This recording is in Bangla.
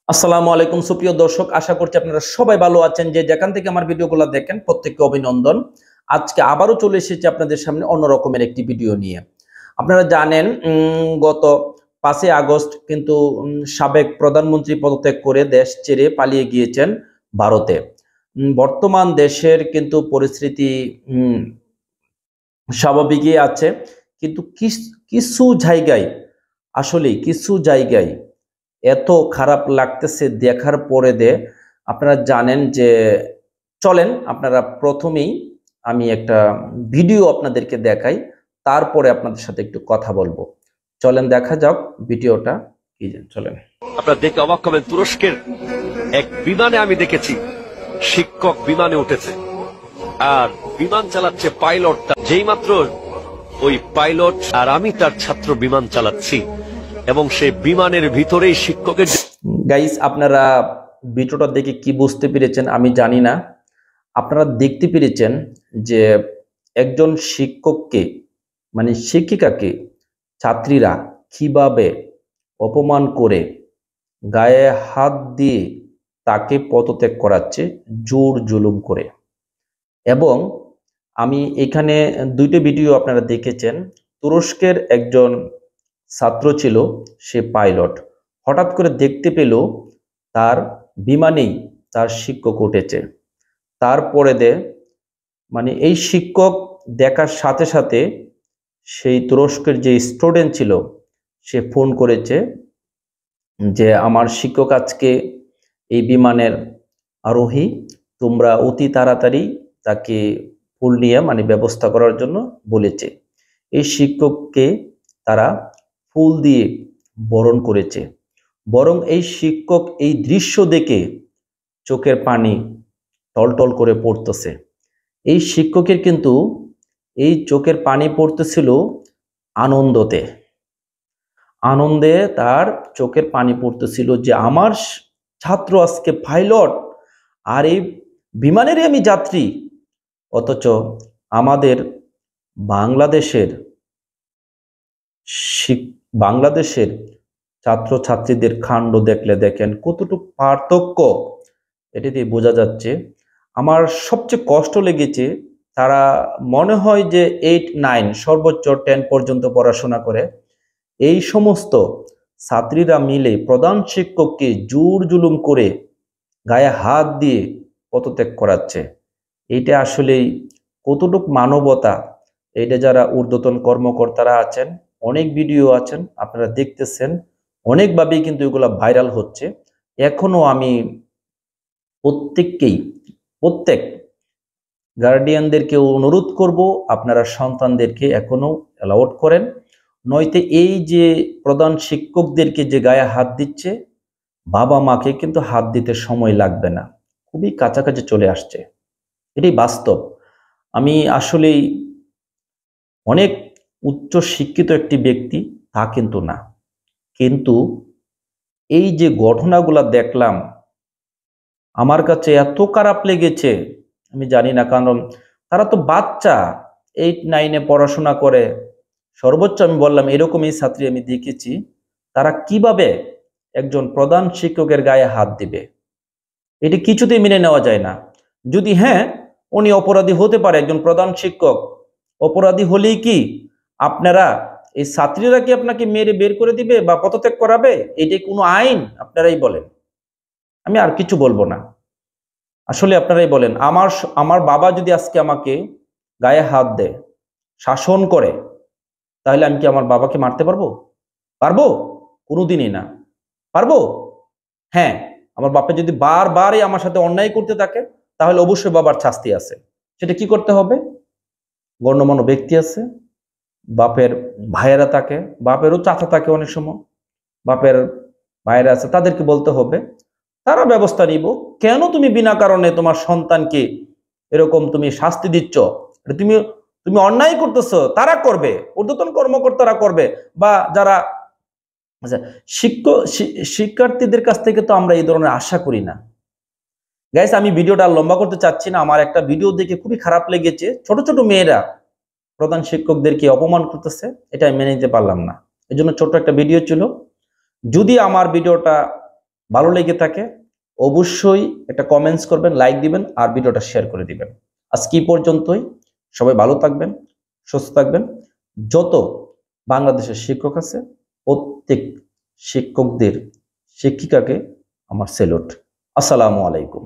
আসসালামু আলাইকুম সুপ্রিয় দর্শক, আশা করছি আপনারা সবাই ভালো আছেন। যে যেখান থেকে আমার ভিডিওগুলো দেখেন প্রত্যেককে অভিনন্দন। আজকে আবারও চলে এসেছি আপনাদের সামনে অন্য রকমের একটি ভিডিও নিয়ে। আপনারা জানেন গত 5ই আগস্ট কিন্তু সাবেক প্রধানমন্ত্রী পদত্যাগ করে দেশ ছেড়ে পালিয়ে গিয়েছেন ভারতে। বর্তমান দেশের কিন্তু পরিস্থিতি স্বাভাবিকই আছে, কিন্তু কিছু জায়গায় কিছু জায়গায় এত খারাপ লাগতেছে দেখার পরে আপনারা জানেন যে চলেন আপনারা প্রথমেই আমি একটা ভিডিও আপনাদেরকে দেখাই, তারপরে আপনাদের সাথে একটু কথা বলবো। চলেন দেখা যাক ভিডিওটা কি। চলেন। আপনারা দেখে অবাক হবেন, তুরস্কের এক বিমানে আমি দেখেছি শিক্ষক বিমানে উঠেছে আর বিমান চালাচ্ছে পাইলটটা। যেই মাত্র ওই পাইলট আর আমি তার ছাত্র বিমান চালাচ্ছি এবং সেই বিমানের ভিতরেই শিক্ষকের। গাইস, আপনারা ভিডিওটা দেখে কি বুঝতে পেরেছেন আমি জানি না। আপনারা দেখতে পেরেছেন যে একজন শিক্ষককে মানে শিক্ষিকাকে ছাত্রীরা কিভাবে অপমান করে গায়ে হাত দিয়ে তাকে পদত্যাগ করাচ্ছে জোর জুলুম করে। এবং আমি এখানে দুইটা ভিডিও আপনারা দেখেছেন। তুরস্কের একজন ছাত্র ছিল, সে পাইলট, হঠাৎ করে দেখতে পেল তার বিমানেই তার শিক্ষক উঠেছে। তারপরে মানে এই শিক্ষক দেখার সাথে সাথে সেই তুরস্কের যে স্টুডেন্ট ছিল সে ফোন করেছে যে আমার শিক্ষক আজকে এই বিমানের আরোহী, তোমরা অতি তাড়াতাড়ি তাকে ফুল নিয়ে মানে ব্যবস্থা করার জন্য বলেছে। এই শিক্ষককে তারা ফুল দিয়ে বরণ করেছে। বরং এই শিক্ষক এই দৃশ্য দেখে চোখের পানি টলটল করে পড়তেছে। এই শিক্ষকের কিন্তু এই চোখের পানি পড়তেছিল আনন্দে তার চোখের পানি পড়তেছিল যে আমার ছাত্র আজকে পাইলট আর এই বিমানেরই আমি যাত্রী। অথচ আমাদের বাংলাদেশের ছাত্রছাত্রীদের কাণ্ড দেখলে দেখেন কতটুকু পার্থক্য, এটি দিয়ে বোঝা যাচ্ছে। আমার সবচেয়ে কষ্ট লেগেছে, তারা মনে হয় যে 8, 9 সর্বোচ্চ 10 পর্যন্ত পড়াশোনা করে। এই সমস্ত ছাত্রীরা মিলে প্রধান শিক্ষককে জোর জুলুম করে গায়ে হাত দিয়ে পদত্যাগ করাচ্ছে। এইটা আসলেই কতটুকু মানবতা। এইটা যারা ঊর্ধ্বতন কর্মকর্তারা আছেন, অনেক ভিডিও আছেন আপনারা দেখতেছেন, অনেকভাবেই কিন্তু এগুলা ভাইরাল হচ্ছে। এখনো আমি প্রত্যেক গার্ডিয়ানদেরকে অনুরোধ করব, আপনারা সন্তানদেরকে এখনো অ্যালাউড করেন, নয়তো এই যে প্রধান শিক্ষকদেরকে যে গায়ে হাত দিচ্ছে, বাবা মাকে কিন্তু হাত দিতে সময় লাগবে না, খুবই কাছাকাছি চলে আসছে। এটাই বাস্তব। আমি আসলেই অনেক উচ্চ শিক্ষিত একটি ব্যক্তি তা কিন্তু না, কিন্তু এই যে ঘটনাগুলা দেখলাম আমার কাছে এত খারাপ লেগেছে আমি জানি না। কারণ তারা তো বাচ্চা, 8, 9 পড়াশোনা করে। সর্বোচ্চ আমি বললাম এরকমই ছাত্রী আমি দেখেছি। তারা কিভাবে একজন প্রধান শিক্ষকের গায়ে হাত দিবে, এটি কিছুতেই মেনে নেওয়া যায় না। যদি হ্যাঁ উনি অপরাধী হতে পারে, একজন প্রধান শিক্ষক অপরাধী হলেই কি আপনারা এই ছাত্রীরা কি আপনাকে মেরে বের করে দিবে বা পদত্যাগ করাবে? এটাই কোনো আইন? আপনারাই বলেন, আমি আর কিছু বলবো না। আসলে আপনারাই বলেন, আমার বাবা যদি আজকে আমাকে গায়ে হাত দেয়, শাসন করে, তাহলে আমি কি আমার বাবাকে মারতে পারবো? কোনোদিনই না। পারবো? হ্যাঁ, আমার বাপে যদি বারবারই আমার সাথে অন্যায় করতে থাকে, তাহলে অবশ্যই বাবার শাস্তি আছে। সেটা কি করতে হবে? গণ্যমান্য ব্যক্তি আছে, বাপের ভাইয়েরা থাকে, বাপেরও চাচা থাকে, অনেক সময় বাপের ভাইয়েরা আছে, তাদেরকে বলতে হবে, তারা ব্যবস্থা নিব। কেন তুমি বিনা কারণে তোমার সন্তানকে এরকম তুমি শাস্তি দিচ্ছ? তুমি অন্যায় করতেছো, তারা করবে, ঊর্ধ্বতন কর্মকর্তারা করবে, বা যারা আচ্ছা শিক্ষার্থীদের কাছ থেকে তো আমরা এই ধরনের আশা করি না। গাইস, আমি ভিডিওটা লম্বা করতে চাচ্ছি না। আমার একটা ভিডিও দেখে খুবই খারাপ লেগেছে, ছোট ছোট মেয়েরা প্রধান শিক্ষকদেরকে অপমান করতেছে, এটা মেনে নিতে পারলাম না। এই জন্য ছোট্ট একটা ভিডিও ছিল। যদি আমার ভিডিওটা ভালো লেগে থাকে অবশ্যই একটা কমেন্টস করবেন, লাইক দিবেন আর ভিডিওটা শেয়ার করে দিবেন। আজকে এই পর্যন্তই। সবাই ভালো থাকবেন, সুস্থ থাকবেন। যত বাংলাদেশের শিক্ষক আছে প্রত্যেক শিক্ষকদের শিক্ষিকাকে আমার স্যালুট। আসসালামু আলাইকুম।